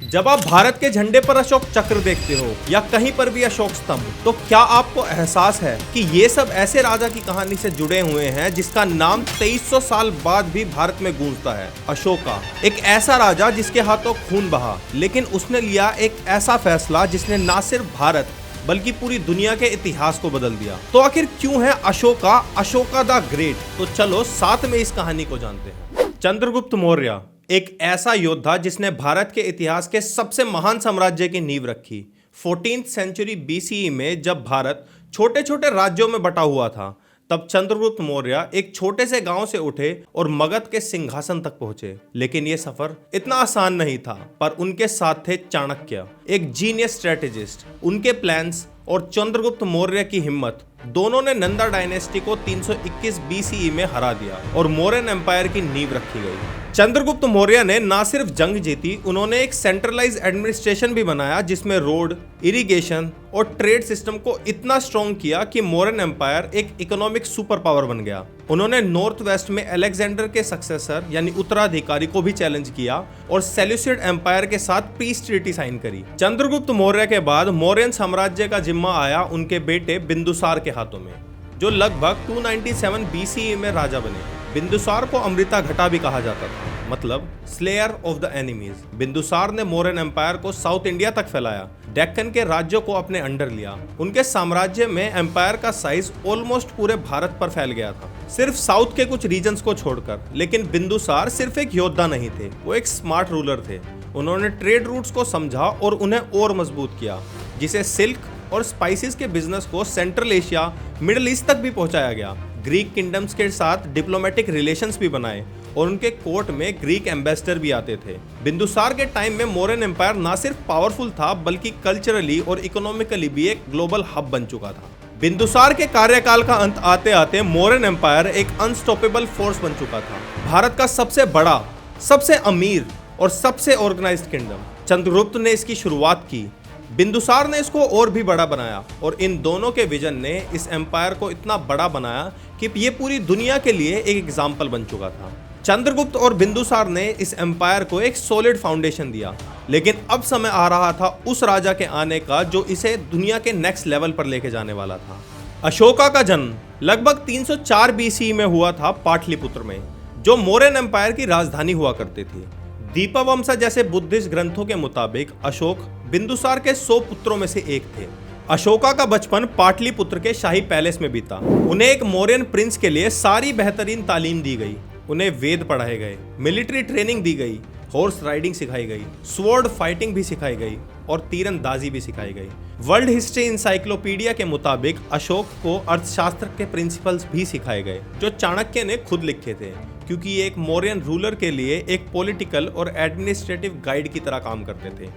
जब आप भारत के झंडे पर अशोक चक्र देखते हो या कहीं पर भी अशोक स्तंभ, तो क्या आपको एहसास है कि ये सब ऐसे राजा की कहानी से जुड़े हुए हैं जिसका नाम 2300 साल बाद भी भारत में गूंजता है? अशोका, एक ऐसा राजा जिसके हाथों खून बहा, लेकिन उसने लिया एक ऐसा फैसला जिसने ना सिर्फ भारत बल्कि पूरी दुनिया के इतिहास को बदल दिया। तो आखिर क्यों है अशोका द ग्रेट? तो चलो साथ में इस कहानी को जानते हैं। चंद्रगुप्त मौर्य एक ऐसा योद्धा जिसने भारत के इतिहास के सबसे महान साम्राज्य की नींव रखी। 14th सेंचुरी BCE में जब भारत छोटे छोटे राज्यों में बटा हुआ था, तब चंद्रगुप्त मौर्य एक छोटे से गांव से उठे और मगध के सिंहासन तक पहुंचे। लेकिन यह सफर इतना आसान नहीं था, पर उनके साथ थे चाणक्य, एक जीनियस स्ट्रेटेजिस्ट। उनके प्लान्स और चंद्रगुप्त मौर्य की हिम्मत दोनों ने नंदा डायनेस्टी को 321 BCE में हरा दिया और मौर्यन एम्पायर की नींव रखी गई। चंद्रगुप्त मौर्य ने ना सिर्फ जंग जीती, उन्होंने एक सेंट्रलाइज्ड एडमिनिस्ट्रेशन भी बनाया जिसमें रोड, इरिगेशन और ट्रेड सिस्टम को इतना स्ट्रॉन्ग किया कि मौर्यन एम्पायर एक इकोनॉमिक सुपर पावर बन गया। उन्होंने नॉर्थ वेस्ट में अलेक्जेंडर के सक्सेसर यानी उत्तराधिकारी को भी चैलेंज किया और सेल्यूसिड एम्पायर के साथ पीस ट्रीटी साइन करी। चंद्रगुप्त मौर्य के बाद मौर्यन साम्राज्य का जिम्मा आया उनके बेटे बिंदुसार के हाथों में, जो लगभग 297 BCE में राजा बने। बिंदुसार को अमृता घटा भी कहा जाता था, मतलब slayer of the enemies. Bindusara ने मौर्यन एम्पायर को साउथ इंडिया तक फैलाया, डेक्कन के राज्यों को अपने अंडर लिया। उनके साम्राज्य में एम्पायर का साइज ऑलमोस्ट पूरे भारत पर फैल गया था, सिर्फ साउथ के कुछ रीजन्स को छोड़कर। लेकिन बिंदुसार सिर्फ एक योद्धा नहीं थे, वो एक स्मार्ट रूलर थे। उन्होंने ट्रेड रूट्स को समझा और उन्हें और मजबूत किया, जिसे सिल्क और स्पाइसेस के बिजनेस को सेंट्रल एशिया, मिडिल ईस्ट तक भी पहुंचाया गया। ग्रीक किंगडम्स के साथ डिप्लोमेटिक रिलेशंस भी बनाए और उनके कोर्ट में ग्रीक एम्बेसडर भी आते थे। बिंदुसार के टाइम में मौर्यन एम्पायर ना सिर्फ पावरफुल था, बल्कि कल्चरली और इकोनॉमिकली भी एक ग्लोबल हब बन चुका था। बिंदुसार के कार्यकाल का अंत आते आते मौर्यन एम्पायर एक अनस्टॉपेबल फोर्स बन चुका था, भारत का सबसे बड़ा, सबसे अमीर और सबसे ऑर्गेनाइज्ड किंगडम। चंद्रगुप्त ने इसकी शुरुआत की, बिंदुसार ने इसको और भी बड़ा बनाया और इन दोनों के विजन ने इस एम्पायर को इतना बड़ा बनाया कि ये पूरी दुनिया के लिए एक एग्जाम्पल बन चुका था। चंद्रगुप्त और बिंदुसार ने इस एम्पायर को एक सॉलिड फाउंडेशन दिया, लेकिन अब समय आ रहा था उस राजा के आने का जो इसे दुनिया के नेक्स्ट लेवल पर लेके जाने वाला था। अशोका का जन्म लगभग 304 BCE में हुआ था पाटलिपुत्र में, जो मौर्यन एम्पायर की राजधानी हुआ करती थी। दीपवंसा जैसे बुद्धिस्ट ग्रंथों के मुताबिक अशोक बिंदुसार के 100 पुत्रों में से एक थे। अशोका का बचपन पाटलिपुत्र के शाही पैलेस में बीता। उन्हें एक मौर्यन प्रिंस के लिए सारी बेहतरीन तालीम दी गई। उन्हें वेद पढ़ाए गए, मिलिट्री ट्रेनिंग दी गई, हॉर्स राइडिंग सिखाई गई, स्वॉर्ड फाइटिंग भी सिखाई गई और तीरंदाजी भी सिखाई गई। वर्ल्ड हिस्ट्री इंसाइक्लोपीडिया के मुताबिक अशोक को अर्थशास्त्र के प्रिंसिपल्स भी सिखाए गए, जो चाणक्य ने खुद लिखे थे, क्योंकि ये एक मौर्यन रूलर के लिए एक पॉलिटिकल और एडमिनिस्ट्रेटिव गाइड की तरह काम करते थे।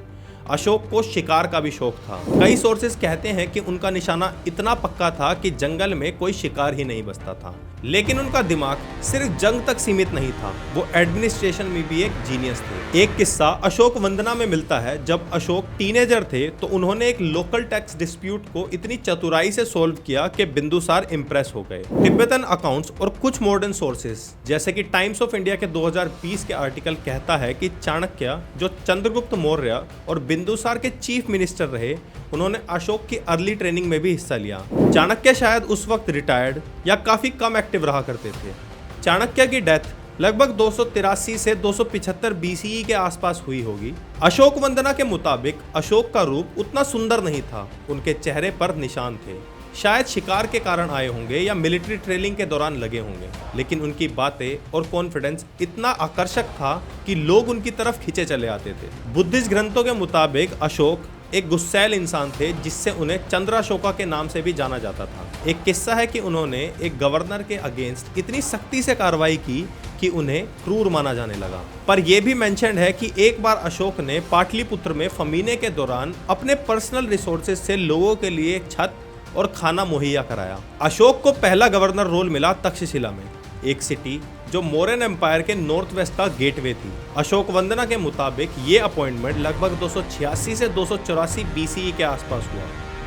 अशोक को शिकार का भी शौक था। कई सोर्सेज कहते हैं कि उनका निशाना इतना पक्का था कि जंगल में कोई शिकार ही नहीं बचता था। लेकिन उनका दिमाग सिर्फ जंग तक सीमित नहीं था, वो एडमिनिस्ट्रेशन में भी एक जीनियस थे। एक किस्सा अशोक वंदना में मिलता है। जब अशोक टीनेजर थे तो उन्होंने एक लोकल टैक्स डिस्प्यूट को इतनी चतुराई से सोल्व किया कि बिंदुसार इंप्रेस हो गए। तिब्बतन अकाउंट्स और कुछ मॉडर्न सोर्सेज जैसे कि टाइम्स ऑफ इंडिया के 2020 के आर्टिकल कहता है कि चाणक्य, जो चंद्रगुप्त मौर्य और बिंदुसार के चीफ मिनिस्टर रहे, उन्होंने अशोक की अर्ली ट्रेनिंग में भी हिस्सा लिया। चाणक्य शायद उस वक्त रिटायर्ड या काफी कम एक्टिव रहा करते थे। चाणक्य की डेथ लगभग 283 से 275 BCE के आसपास हुई होगी। अशोक वंदना के मुताबिक अशोक का रूप उतना सुंदर नहीं था, उनके चेहरे पर निशान थे। शायद शिकार के कारण आए होंगे या मिलिट्री ट्रेनिंग के दौरान लगे होंगे, लेकिन उनकी बातें और कॉन्फिडेंस इतना आकर्षक था कि लोग उनकी तरफ खींचे चले आते थे। बुद्धिस्ट ग्रंथों के मुताबिक अशोक एक गुस्सैल इंसान थे, जिससे उन्हें चंद्राशोका के नाम से भी जाना जाता था। एक किस्सा है कि उन्होंने एक गवर्नर के अगेंस्ट इतनी सख्ती से कार्रवाई की कि उन्हें क्रूर माना जाने लगा। पर यह भी मेंशन्ड है कि एक बार अशोक ने पाटलिपुत्र में फमीने के दौरान अपने पर्सनल रिसोर्सेज से लोगों के लिए एक छत और खाना मुहैया कराया। अशोक को पहला गवर्नर रोल मिला तक्षशिला में, एक सिटी जो मौर्यन एम्पायर के नॉर्थ वेस्ट का गेटवे थी। अशोक वंदना के मुताबिक ये अपॉइंटमेंट लगभग 286 से 284 BCE के आसपास हुआ,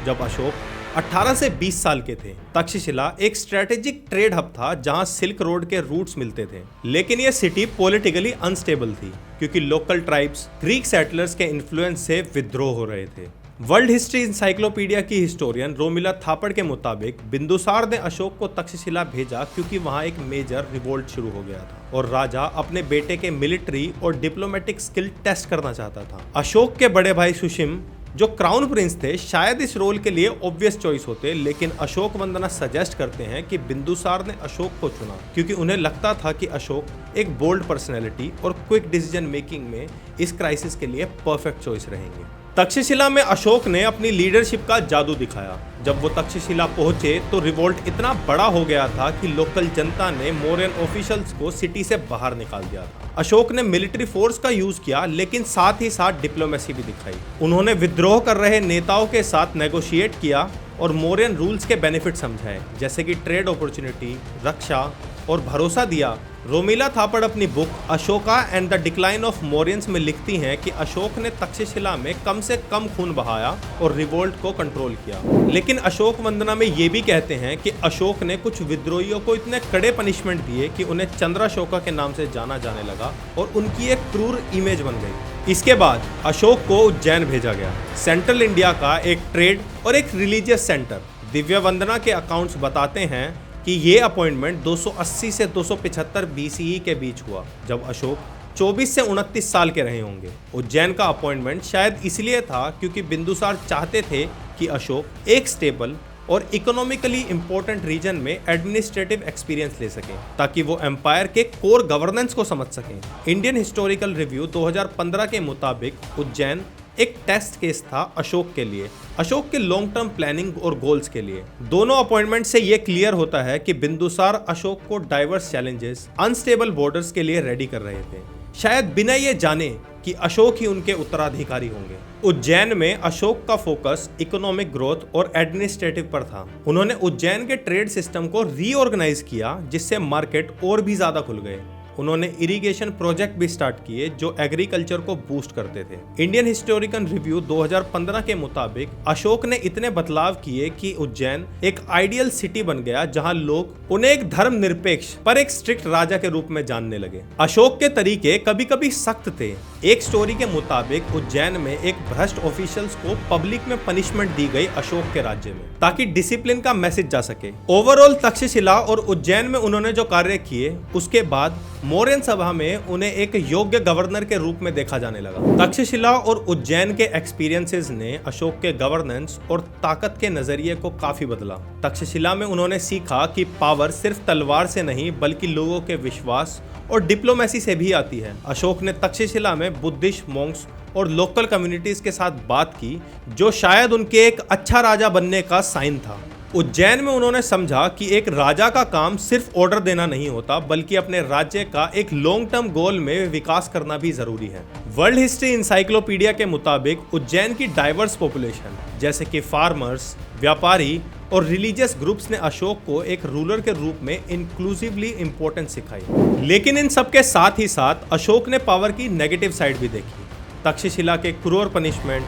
जब अशोक 18 से 20 साल के थे। तक्षशिला एक स्ट्रेटेजिक ट्रेड हब था जहां सिल्क रोड के रूट्स मिलते थे, लेकिन यह सिटी पॉलिटिकली अनस्टेबल थी क्योंकि लोकल ट्राइब्स ग्रीक सेटलर्स के इन्फ्लुएंस से विद्रोह हो रहे थे। वर्ल्ड हिस्ट्री इंसाइक्लोपीडिया की हिस्टोरियन रोमिला थापड़ के मुताबिक बिंदुसार ने अशोक को तक्षशिला भेजा क्योंकि वहां एक मेजर रिवोल्ट शुरू हो गया था और राजा अपने बेटे के मिलिट्री और डिप्लोमेटिक स्किल टेस्ट करना चाहता था। अशोक के बड़े भाई सुशिम जो क्राउन प्रिंस थे शायद इस रोल के लिए ऑब्वियस चॉइस होते, लेकिन अशोक वंदना सजेस्ट करते हैं कि बिंदुसार ने अशोक को चुना क्योंकि उन्हें लगता था कि अशोक एक बोल्ड पर्सनैलिटी और क्विक डिसीजन मेकिंग में इस क्राइसिस के लिए परफेक्ट चॉइस रहेंगे। तक्षशिला में अशोक ने अपनी लीडरशिप का जादू दिखाया। जब वो तक्षशिला पहुंचे तो रिवोल्ट इतना बड़ा हो गया था कि लोकल जनता ने मौर्यन ऑफिशियल्स को सिटी से बाहर निकाल दिया था। अशोक ने मिलिट्री फोर्स का यूज किया, लेकिन साथ ही साथ डिप्लोमेसी भी दिखाई। उन्होंने विद्रोह कर रहे नेताओं के साथ नेगोशिएट किया और मौर्यन रूल्स के बेनिफिट समझाए, जैसे कि ट्रेड अपॉर्चुनिटी, रक्षा और भरोसा दिया। रोमिला थापड़ अपनी book Ashoka and the decline of Mauryans में लिखती हैं कि अशोक ने तक्षशिला में कम से कम खून बहाया और रिवोल्ट को कंट्रोल किया। लेकिन अशोक वंदना में ये भी कहते हैं कि अशोक ने कुछ विद्रोहियों को इतने कड़े पनिशमेंट दिए कि उन्हें चंद्राशोका के नाम से जाना जाने लगा और उनकी एक क्रूर इमेज बन गई। इसके बाद अशोक को उज्जैन भेजा गया, सेंट्रल इंडिया का एक ट्रेड और एक रिलीजियस सेंटर। दिव्य वंदना के अकाउंट्स बताते हैं कि ये अपॉइंटमेंट 280 से 275 BCE के बीच हुआ, जब अशोक 24 से 29 साल के रहे होंगे। उज्जैन का अपॉइंटमेंट शायद इसलिए था क्योंकि बिंदुसार चाहते थे कि अशोक एक स्टेबल और इकोनॉमिकली इंपॉर्टेंट रीजन में एडमिनिस्ट्रेटिव एक्सपीरियंस ले सकें ताकि वो एम्पायर के कोर गवर्नेंस को समझ सकें। इंडियन हिस्टोरिकल रिव्यू 2015 के मुताबिक उज्जैन एक टेस्ट केस था अशोक के लिए, अशोक के लॉन्ग टर्म प्लानिंग और गोल्स के लिए। दोनों अपॉइंटमेंट से यह क्लियर होता है कि बिंदुसार अशोक को डाइवर्स चैलेंजेस, अनस्टेबल बॉर्डर्स के लिए रेडी कर रहे थे, शायद बिना ये जाने कि अशोक ही उनके उत्तराधिकारी होंगे। उज्जैन में अशोक का फोकस इकोनॉमिक ग्रोथ और एडमिनिस्ट्रेटिव पर था। उन्होंने उज्जैन के ट्रेड सिस्टम को रीऑर्गेनाइज किया जिससे मार्केट और भी ज्यादा खुल गए। उन्होंने इरिगेशन प्रोजेक्ट भी स्टार्ट किए जो एग्रीकल्चर को बूस्ट करते थे। इंडियन हिस्टोरिकल रिव्यू 2015 के मुताबिक अशोक ने इतने बदलाव किए कि उज्जैन एक आइडियल सिटी बन गया जहां लोग उन्हें एक धर्मनिरपेक्ष पर एक स्ट्रिक्ट राजा के रूप में जानने लगे। अशोक के तरीके कभी कभी सख्त थे। एक स्टोरी के मुताबिक उज्जैन में एक भ्रष्ट ऑफिशियल्स को पब्लिक में पनिशमेंट दी गई अशोक के राज्य में ताकि डिसिप्लिन का मैसेज जा सके। ओवरऑल तक्षशिला और उज्जैन में उन्होंने जो कार्य किए उसके बाद मौर्यन सभा में उन्हें एक योग्य गवर्नर के रूप में देखा जाने लगा। तक्षशिला और उज्जैन के एक्सपीरियंसेस ने अशोक के गवर्नेंस और ताकत के नजरिए को काफी बदला। तक्षशिला में उन्होंने सीखा कि पावर सिर्फ तलवार से नहीं बल्कि लोगों के विश्वास और डिप्लोमेसी से भी आती है। अशोक ने तक्षशिला में बुद्धिस्ट मॉन्क्स और लोकल कम्युनिटीज के साथ बात की जो शायद उनके एक अच्छा राजा बनने का साइन था। उज्जैन में उन्होंने समझा कि एक राजा का काम सिर्फ ऑर्डर देना नहीं होता बल्कि अपने राज्य का एक लॉन्ग टर्म गोल में विकास करना भी जरूरी है। वर्ल्ड हिस्ट्री इंसाइक्लोपीडिया के मुताबिक उज्जैन की डाइवर्स पॉपुलेशन जैसे कि फार्मर्स, व्यापारी और रिलीजियस ग्रुप्स ने अशोक को एक रूलर के रूप में इंक्लूसिवली इंपॉर्टेंस सिखाई। लेकिन इन सब के साथ ही साथ अशोक ने पावर की नेगेटिव साइड भी देखी। तक्षशिला के क्रूर पनिशमेंट,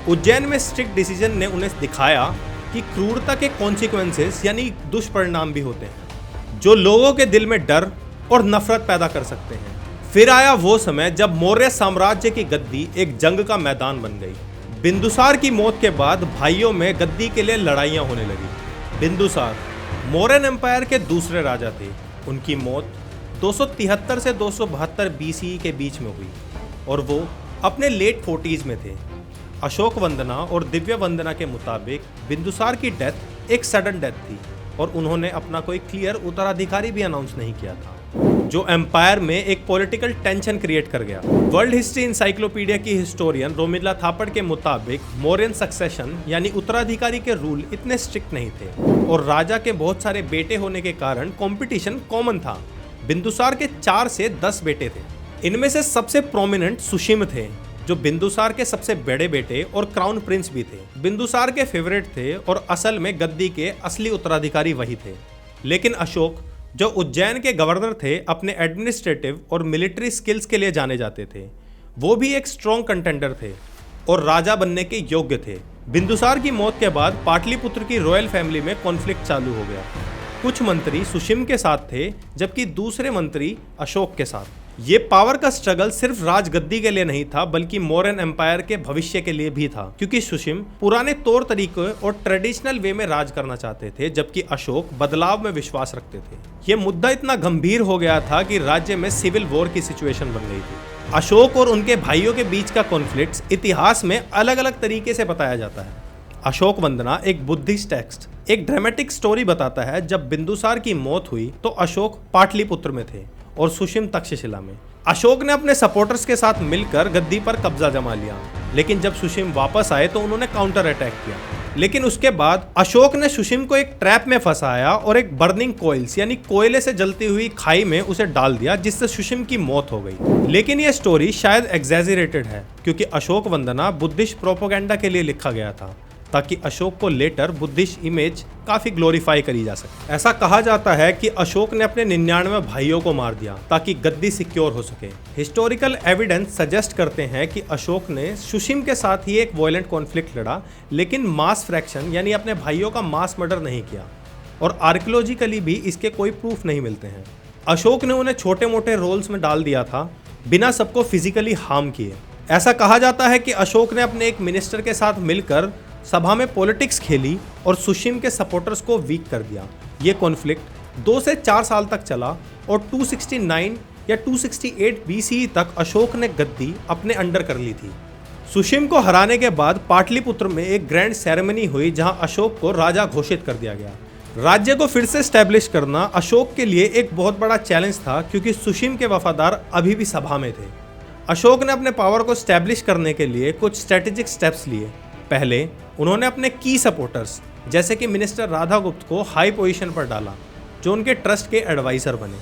उज्जैन में स्ट्रिक्ट डिसीजन ने उन्हें दिखाया कि क्रूरता के कॉन्सिक्वेंसेस यानी दुष्परिणाम भी होते हैं जो लोगों के दिल में डर और नफरत पैदा कर सकते हैं। फिर आया वो समय जब मौर्य साम्राज्य की गद्दी एक जंग का मैदान बन गई। बिंदुसार की मौत के बाद भाइयों में गद्दी के लिए लड़ाइयाँ होने लगी। बिंदुसार मौर्यन एम्पायर के दूसरे राजा थे। उनकी मौत 273 से 272 BCE के बीच में हुई और वो अपने लेट 40s में थे। अशोक वंदना और दिव्य वंदना के मुताबिक बिंदुसार की डेथ एक सडन डेथ थी और उन्होंने अपना कोई क्लियर उत्तराधिकारी भी अनाउंस नहीं किया था जो एम्पायर में एक पॉलिटिकल टेंशन क्रिएट कर गया। वर्ल्ड हिस्ट्री इंसाइक्लोपीडिया की हिस्टोरियन रोमिला थापड़ के मुताबिक मौर्यन सक्सेशन यानी उत्तराधिकारी के रूल इतने स्ट्रिक्ट नहीं थे और राजा के बहुत सारे बेटे होने के कारण कंपटीशन कॉमन था। बिंदुसार के 4 से 10 बेटे थे। इनमें से सबसे प्रोमिनेंट सुशिम थे जो बिंदुसार के सबसे बड़े बेटे और क्राउन प्रिंस भी थे। बिंदुसार के फेवरेट थे और असल में गद्दी के असली उत्तराधिकारी वही थे। लेकिन अशोक जो उज्जैन के गवर्नर थे अपने एडमिनिस्ट्रेटिव और मिलिट्री स्किल्स के लिए जाने जाते थे। वो भी एक स्ट्रॉन्ग कंटेंडर थे और राजा बनने के योग्य थे। बिंदुसार की मौत के बाद पाटलिपुत्र की रॉयल फैमिली में कॉन्फ्लिक्ट चालू हो गया। कुछ मंत्री सुशिम के साथ थे, जबकि दूसरे मंत्री अशोक के साथ। ये पावर का स्ट्रगल सिर्फ राजगद्दी के लिए नहीं था, बल्कि मौर्यन एम्पायर के भविष्य के लिए भी था, क्योंकि सुशिम पुराने तौर तरीकों और ट्रेडिशनल वे में राज करना चाहते थे, जबकि अशोक बदलाव में विश्वास रखते थे। ये मुद्दा इतना गंभीर हो गया था कि राज्य में सिविल वॉर की सिचुएशन बन गई थी। अशोक और उनके भाइयों के बीच का कॉन्फ्लिक्ट इतिहास में अलग अलग तरीके से बताया जाता है। अशोक वंदना एक बुद्धिस्ट टेक्स्ट एक ड्रामेटिक स्टोरी बताता है। जब बिंदुसार की मौत हुई तो अशोक पाटलिपुत्र में थे और सुशिम तक्षशिला में। अशोक ने अपने सपोर्टर्स के साथ मिलकर गद्दी पर कब्जा जमा लिया, लेकिन जब सुशिम वापस आए तो उन्होंने काउंटर अटैक किया। लेकिन उसके बाद अशोक ने सुशिम को एक ट्रैप में फंसाया और एक बर्निंग कोयल्स यानी कोयले से जलती हुई खाई में उसे डाल दिया, जिससे सुशिम की मौत हो गई। लेकिन यह स्टोरी शायद एग्जैजरेटेड है, क्योंकि अशोक वंदना बुद्धिस्ट प्रोपोगेंडा के लिए लिखा गया था, ताकि अशोक को लेटर बुद्धिस्ट इमेज काफी ग्लोरीफाई करी जा सके। ऐसा कहा जाता है कि अशोक ने अपने 99 भाइयों को मार दिया ताकि गद्दी सिक्योर हो सके। हिस्टोरिकल एविडेंस सजेस्ट करते हैं कि अशोक ने सुशिम के साथ ही एक वायलेंट कॉन्फ्लिक्ट लड़ा, लेकिन मास फ्रैक्शन यानी अपने भाइयों का मास मर्डर नहीं किया, और आर्कियोलॉजिकली भी इसके कोई प्रूफ नहीं मिलते हैं। अशोक ने उन्हें छोटे मोटे रोल्स में डाल दिया था, बिना सबको फिजिकली हार्म किए। ऐसा कहा जाता है कि अशोक ने अपने एक मिनिस्टर के साथ मिलकर सभा में पॉलिटिक्स खेली और सुशिम के सपोर्टर्स को वीक कर दिया। ये कॉन्फ्लिक्ट 2 से 4 साल तक चला और 269 या 268 BCE तक अशोक ने गद्दी अपने अंडर कर ली थी। सुशिम को हराने के बाद पाटलिपुत्र में एक ग्रैंड सेरेमनी हुई, जहां अशोक को राजा घोषित कर दिया गया। राज्य को फिर से स्टैब्लिश करना अशोक के लिए एक बहुत बड़ा चैलेंज था, क्योंकि सुशिम के वफादार अभी भी सभा में थे। अशोक ने अपने पावर को स्टैब्लिश करने के लिए कुछ स्ट्रेटेजिक स्टेप्स लिए। पहले उन्होंने अपने की सपोर्टर्स जैसे कि मिनिस्टर राधागुप्त को हाई पोजीशन पर डाला, जो उनके ट्रस्ट के एडवाइजर बने।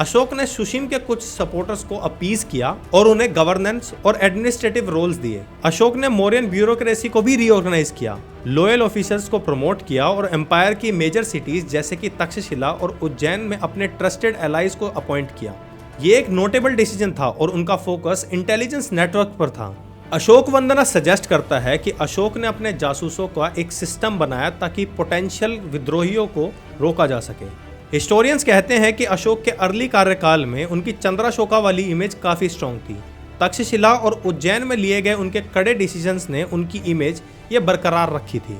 अशोक ने सुशिम के कुछ सपोर्टर्स को अपीज किया और उन्हें गवर्नेंस और एडमिनिस्ट्रेटिव रोल्स दिए। अशोक ने मौर्यन ब्यूरोक्रेसी को भी रीऑर्गेनाइज किया, लॉयल ऑफिसर्स को प्रमोट किया और एम्पायर की मेजर सिटीज जैसे कि तक्षशिला और उज्जैन में अपने ट्रस्टेड एलाइज को अपॉइंट किया। ये एक नोटेबल डिसीजन था और उनका फोकस इंटेलिजेंस नेटवर्क पर था। अशोक वंदना सजेस्ट करता है कि अशोक ने अपने जासूसों का एक सिस्टम बनाया ताकि पोटेंशियल विद्रोहियों को रोका जा सके। हिस्टोरियंस कहते हैं कि अशोक के अर्ली कार्यकाल में उनकी चंद्राशोका वाली इमेज काफ़ी स्ट्रॉन्ग थी। तक्षशिला और उज्जैन में लिए गए उनके कड़े डिसीजंस ने उनकी इमेज ये बरकरार रखी थी।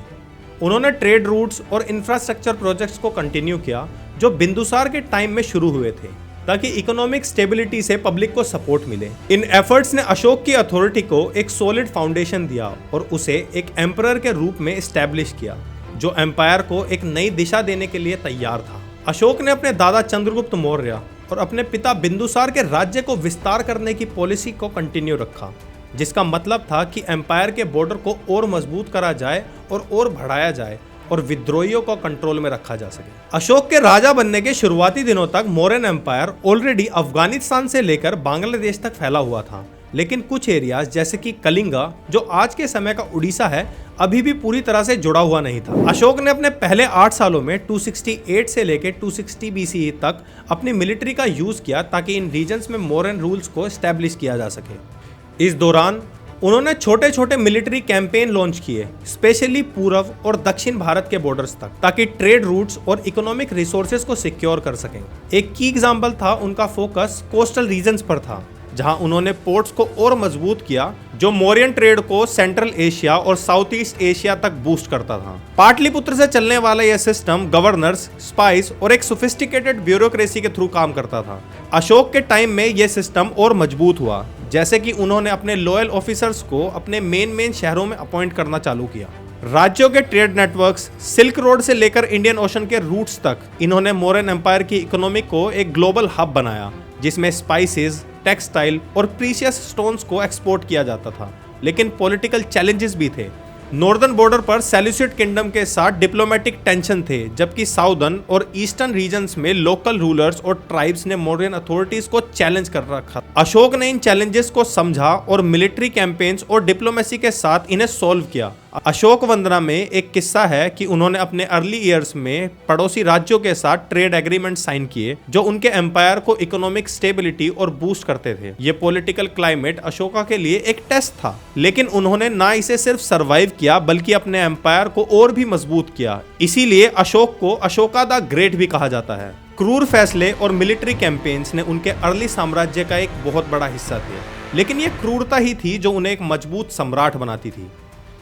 उन्होंने ट्रेड रूट्स और इंफ्रास्ट्रक्चर प्रोजेक्ट्स को कंटिन्यू किया, जो बिंदुसार के टाइम में शुरू हुए थे, ताकि इकोनॉमिक स्टेबिलिटी से पब्लिक को सपोर्ट मिले। इन एफर्ट्स ने अशोक की अथॉरिटी को एक सॉलिड फाउंडेशन दिया और उसे एक एम्परर के रूप में एस्टैब्लिश किया, जो एम्पायर को एक नई दिशा देने के लिए तैयार था। अशोक ने अपने दादा चंद्रगुप्त मौर्य और अपने पिता बिंदुसार के राज्य को विस्तार करने की पॉलिसी को कंटिन्यू रखा, जिसका मतलब था कि एम्पायर के बॉर्डर को और मजबूत करा जाए और बढ़ाया जाए और विद्रोहियों को कंट्रोल में रखा जा सके। अशोक के राजा बनने के शुरुआती दिनों तक मौर्यन एम्पायर ऑलरेडी अफगानिस्तान से लेकर बांग्लादेश तक फैला हुआ था, लेकिन कुछ एरियाज जैसे कि कलिंगा, जो आज के समय का उड़ीसा है, अभी भी पूरी तरह से जुड़ा हुआ नहीं था। अशोक ने अपने पहले 8 सालों में 268 से लेकर 260 BCE तक अपनी मिलिट्री का यूज किया, ताकि इन रीजन्स में मौर्यन रूल्स को एस्टैब्लिश किया जा सके। इस दौरान उन्होंने छोटे छोटे मिलिट्री कैंपेन लॉन्च किए, स्पेशली पूर्व और दक्षिण भारत के बॉर्डर्स तक, ताकि ट्रेड रूट्स और इकोनॉमिक रिसोर्सेज को सिक्योर कर सकें। एक की एग्जाम्पल था उनका फोकस कोस्टल रीजन्स पर था, जहां उन्होंने पोर्ट्स को और मजबूत किया, जो मौर्यन ट्रेड को सेंट्रल एशिया और साउथ ईस्ट एशिया तक बूस्ट करता था। पाटलिपुत्र से चलने वाला यह सिस्टम गवर्नर्स, स्पाइस और एक सोफिस्टिकेटेड ब्यूरोक्रेसी के थ्रू काम करता था। अशोक के टाइम में यह सिस्टम और मजबूत हुआ, जैसे कि उन्होंने अपने लॉयल ऑफिसर्स को अपने मेन शहरों में अपॉइंट करना चालू किया। राज्यों के ट्रेड नेटवर्क्स, सिल्क रोड से लेकर इंडियन ओशन के रूट्स तक, इन्होंने मौर्यन एम्पायर की इकोनॉमी को एक ग्लोबल हब बनाया, जिसमें स्पाइसेस, टेक्सटाइल और प्रीशियस स्टोन्स को एक्सपोर्ट किया जाता था। लेकिन पॉलिटिकल चैलेंजेस भी थे। नॉर्दर्न बॉर्डर पर सेल्यूसिड किंगडम के साथ डिप्लोमेटिक टेंशन थे, जबकि साउदर्न और ईस्टर्न रीजन्स में लोकल रूलर्स और ट्राइब्स ने मौर्यन अथॉरिटीज को चैलेंज कर रखा। अशोक ने इन चैलेंजेस को समझा और मिलिट्री कैंपेन्स और डिप्लोमेसी के साथ इन्हें सॉल्व किया। अशोक वंदना में एक किस्सा है कि उन्होंने अपने अर्ली ईयर्स में पड़ोसी राज्यों के साथ ट्रेड एग्रीमेंट साइन किए, जो उनके एम्पायर को इकोनॉमिक स्टेबिलिटी और बूस्ट करते थे। ये पॉलिटिकल क्लाइमेट अशोका के लिए एक टेस्ट था, लेकिन उन्होंने ना इसे सिर्फ सर्वाइव किया बल्कि अपने एम्पायर को और भी मजबूत किया। इसीलिए अशोक को अशोका द ग्रेट भी कहा जाता है। क्रूर फैसले और मिलिट्री कैंपेन्स ने उनके अर्ली साम्राज्य का एक बहुत बड़ा हिस्सा थे, लेकिन ये क्रूरता ही थी जो उन्हें एक मजबूत सम्राट बनाती थी,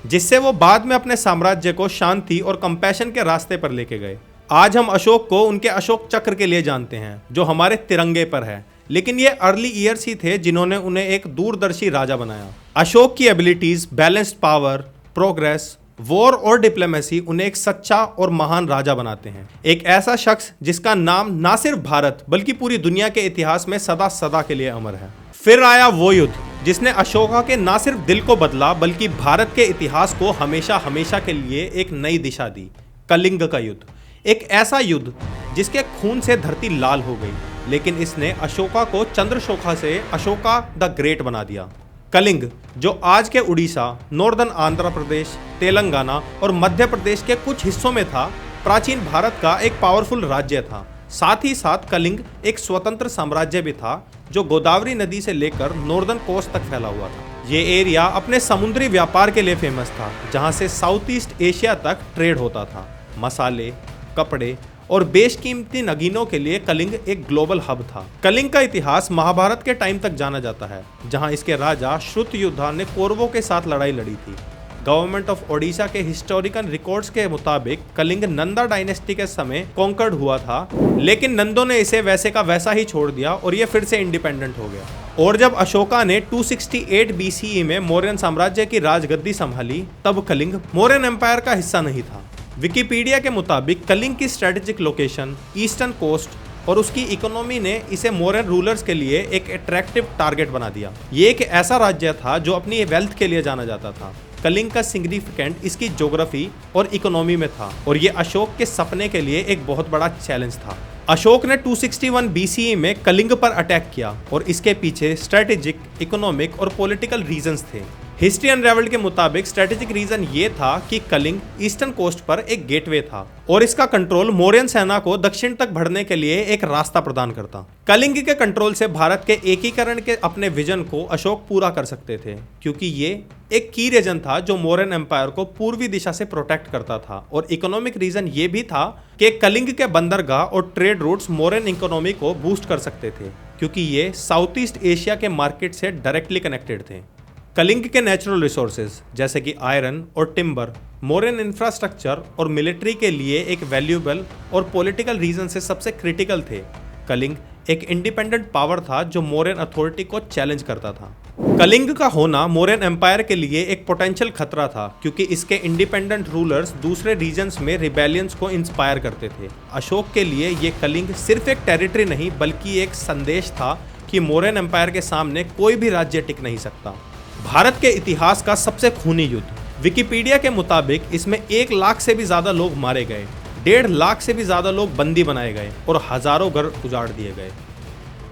जिससे वो बाद में अपने साम्राज्य को शांति और कंपैशन के रास्ते पर लेके गए। आज हम अशोक को उनके अशोक चक्र के लिए जानते हैं जो हमारे तिरंगे पर है, लेकिन ये अर्ली ईयर्स ही थे जिन्होंने उन्हें एक दूरदर्शी राजा बनाया। अशोक की abilities, balanced power, progress, war और डिप्लोमेसी उन्हें एक सच्चा और महान राजा बनाते हैं। एक ऐसा शख्स जिसका नाम ना सिर्फ भारत बल्कि पूरी दुनिया के इतिहास में सदा सदा के लिए अमर है। फिर आया वो युद्ध जिसने अशोका के ना सिर्फ दिल को बदला बल्कि भारत के इतिहास को हमेशा हमेशा के लिए एक नई दिशा दी। कलिंग का युद्ध, एक ऐसा युद्ध जिसके खून से धरती लाल हो गई, लेकिन इसने अशोका को चंद्रशोका से अशोका द ग्रेट बना दिया। कलिंग, जो आज के उड़ीसा, नॉर्दर्न आंध्र प्रदेश, तेलंगाना और मध्य प्रदेश के कुछ हिस्सों में था, प्राचीन भारत का एक पावरफुल राज्य था। साथ ही साथ कलिंग एक स्वतंत्र साम्राज्य भी था जो गोदावरी नदी से लेकर नॉर्दर्न कोस्ट तक फैला हुआ था। ये एरिया अपने समुद्री व्यापार के लिए फेमस था, जहां से साउथ ईस्ट एशिया तक ट्रेड होता था। मसाले, कपड़े और बेशकीमती नगीनों के लिए कलिंग एक ग्लोबल हब था। कलिंग का इतिहास महाभारत के टाइम तक जाना जाता है, जहां इसके राजा श्रुतयुद्धा ने कौरवों के साथ लड़ाई लड़ी थी। गवर्नमेंट ऑफ ओडिशा के हिस्टोरिकल रिकॉर्ड्स के मुताबिक कलिंग नंदा डायनेस्टी के समय कॉन्कर्ड हुआ था, लेकिन नंदों ने इसे वैसे का वैसा ही छोड़ दिया और ये फिर से इंडिपेंडेंट हो गया। और जब अशोका ने 268 BCE में मौर्यन साम्राज्य की राजगद्दी संभाली, तब कलिंग मौर्यन एम्पायर का हिस्सा नहीं था। विकिपीडिया के मुताबिक कलिंग की स्ट्रेटेजिक लोकेशन, ईस्टर्न कोस्ट और उसकी इकोनॉमी ने इसे मौर्यन रूलर्स के लिए एक अट्रैक्टिव टारगेट बना दिया। ये एक ऐसा राज्य था जो अपनी वेल्थ के लिए जाना जाता था। कलिंग का सिग्निफिकेंट इसकी ज्योग्राफी और इकोनॉमी में था, और ये अशोक के सपने के लिए एक बहुत बड़ा चैलेंज था। अशोक ने 261 BCE में कलिंग पर अटैक किया और इसके पीछे स्ट्रेटेजिक, इकोनॉमिक और पॉलिटिकल रीजंस थे। हिस्ट्री अनरेवल्ड के मुताबिक स्ट्रेटेजिक रीजन ये था कि कलिंग ईस्टर्न कोस्ट पर एक गेटवे था और इसका कंट्रोल मौर्यन सेना को दक्षिण तक बढ़ने के लिए एक रास्ता प्रदान करता। कलिंग के कंट्रोल से भारत के एकीकरण के अपने विजन को अशोक पूरा कर सकते थे, क्योंकि ये एक की रीजन था जो मौर्यन एम्पायर को पूर्वी दिशा से प्रोटेक्ट करता था। और इकोनॉमिक रीजन ये भी था कि कलिंग के बंदरगाह और ट्रेड रूट्स मौर्यन इकोनॉमी को बूस्ट कर सकते थे, क्योंकि ये साउथ ईस्ट एशिया के मार्केट से डायरेक्टली कनेक्टेड थे। कलिंग के नेचुरल रिसोर्सेज जैसे कि आयरन और टिम्बर मौर्यन इंफ्रास्ट्रक्चर और मिलिट्री के लिए एक वैल्यूएबल और पॉलिटिकल रीजन से सबसे क्रिटिकल थे। कलिंग एक इंडिपेंडेंट पावर था जो मौर्यन अथॉरिटी को चैलेंज करता था। कलिंग का होना मौर्यन एम्पायर के लिए एक पोटेंशियल खतरा था, क्योंकि इसके इंडिपेंडेंट रूलर्स दूसरे रीजन्स में रिबेलियंस को इंस्पायर करते थे। अशोक के लिए ये कलिंग सिर्फ एक टेरिटरी नहीं बल्कि एक संदेश था कि मौर्यन एम्पायर के सामने कोई भी राज्य टिक नहीं सकता। भारत के इतिहास का सबसे खूनी युद्ध, विकिपीडिया के मुताबिक इसमें 1 लाख से भी ज्यादा लोग मारे गए, 1.5 लाख से भी ज्यादा लोग बंदी बनाए गए और हजारों घर उजाड़ दिए गए।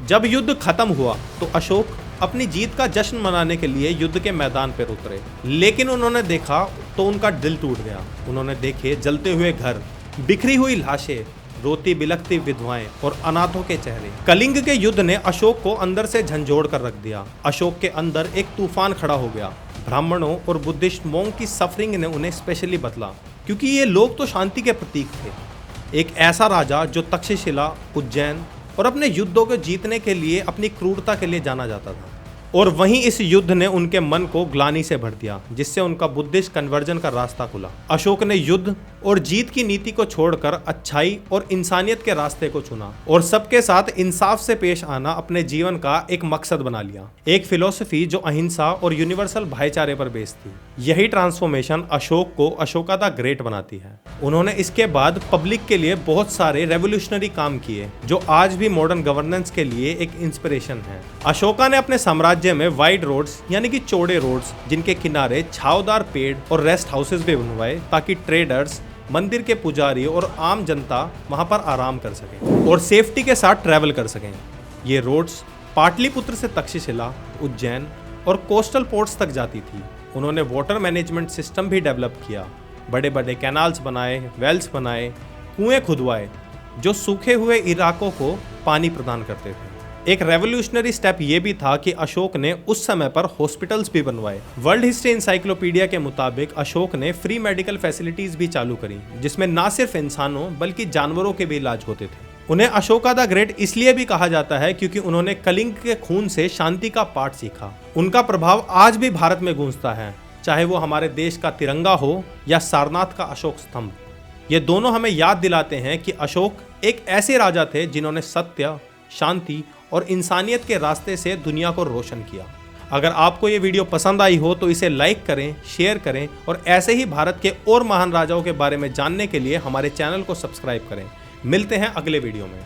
जब युद्ध खत्म हुआ तो अशोक अपनी जीत का जश्न मनाने के लिए युद्ध के मैदान पर उतरे, लेकिन उन्होंने देखा तो उनका दिल टूट गया। उन्होंने देखे जलते हुए घर, बिखरी हुई लाशें, रोती बिलखती विधवाएं और अनाथों के चेहरे। कलिंग के युद्ध ने अशोक को अंदर से झंझोड़ कर रख दिया। अशोक के अंदर एक तूफान खड़ा हो गया। ब्राह्मणों और बुद्धिस्ट मोंग की सफरिंग ने उन्हें स्पेशली बदला, क्योंकि ये लोग तो शांति के प्रतीक थे। एक ऐसा राजा जो तक्षशिला, उज्जैन और अपने युद्धों को जीतने के लिए अपनी क्रूरता के लिए जाना जाता था, और वहीं इस युद्ध ने उनके मन को ग्लानि से भर दिया, जिससे उनका बुद्धिस्ट कन्वर्जन का रास्ता खुला। अशोक ने युद्ध और जीत की नीति को छोड़कर अच्छाई और इंसानियत के रास्ते को चुना और सबके साथ इंसाफ से पेश आना अपने जीवन का एक मकसद बना लिया। एक फिलॉसफी जो अहिंसा और यूनिवर्सल भाईचारे पर बेस्ड थी। यही ट्रांसफॉर्मेशन अशोक को अशोका द ग्रेट बनाती है। उन्होंने इसके बाद पब्लिक के लिए बहुत सारे रेवोल्यूशनरी काम किए जो आज भी मॉडर्न गवर्नेंस के लिए एक इंस्पिरेशन है। अशोका ने अपने साम्राज्य में वाइड रोड्स यानी कि चौड़े रोड्स जिनके किनारे छावदार पेड़ और रेस्ट हाउसेस भी बनवाए, ताकि ट्रेडर्स, मंदिर के पुजारी और आम जनता वहां पर आराम कर सकें और सेफ्टी के साथ ट्रैवल कर सकें। ये रोड्स पाटलिपुत्र से तक्षशिला, उज्जैन और कोस्टल पोर्ट्स तक जाती थी। उन्होंने वाटर मैनेजमेंट सिस्टम भी डेवलप किया, बड़े बड़े कैनाल्स बनाए, वेल्स बनाए, कुएं खुदवाए जो सूखे हुए इलाकों को पानी प्रदान करते थे। एक रेवोल्यूशनरी स्टेप ये भी था कि अशोक ने उस समय पर हॉस्पिटल्स भी बनवाए। वर्ल्ड हिस्ट्री इंसाइक्लोपीडिया के मुताबिक अशोक ने फ्री मेडिकल फैसिलिटीज भी चालू करी, जिसमें ना सिर्फ इंसानों बल्कि जानवरों के भी इलाज होते थे। उन्हें अशोका द ग्रेट इसलिए भी कहा जाता है क्योंकि उन्होंने कलिंग के खून से शांति का पाठ सीखा। उनका प्रभाव आज भी भारत में गूंजता है, चाहे वो हमारे देश का तिरंगा हो या सारनाथ का अशोक स्तंभ। ये दोनों हमें याद दिलाते हैं कि अशोक एक ऐसे राजा थे जिन्होंने सत्य, शांति और इंसानियत के रास्ते से दुनिया को रोशन किया। अगर आपको ये वीडियो पसंद आई हो तो इसे लाइक करें, शेयर करें और ऐसे ही भारत के और महान राजाओं के बारे में जानने के लिए हमारे चैनल को सब्सक्राइब करें। मिलते हैं अगले वीडियो में।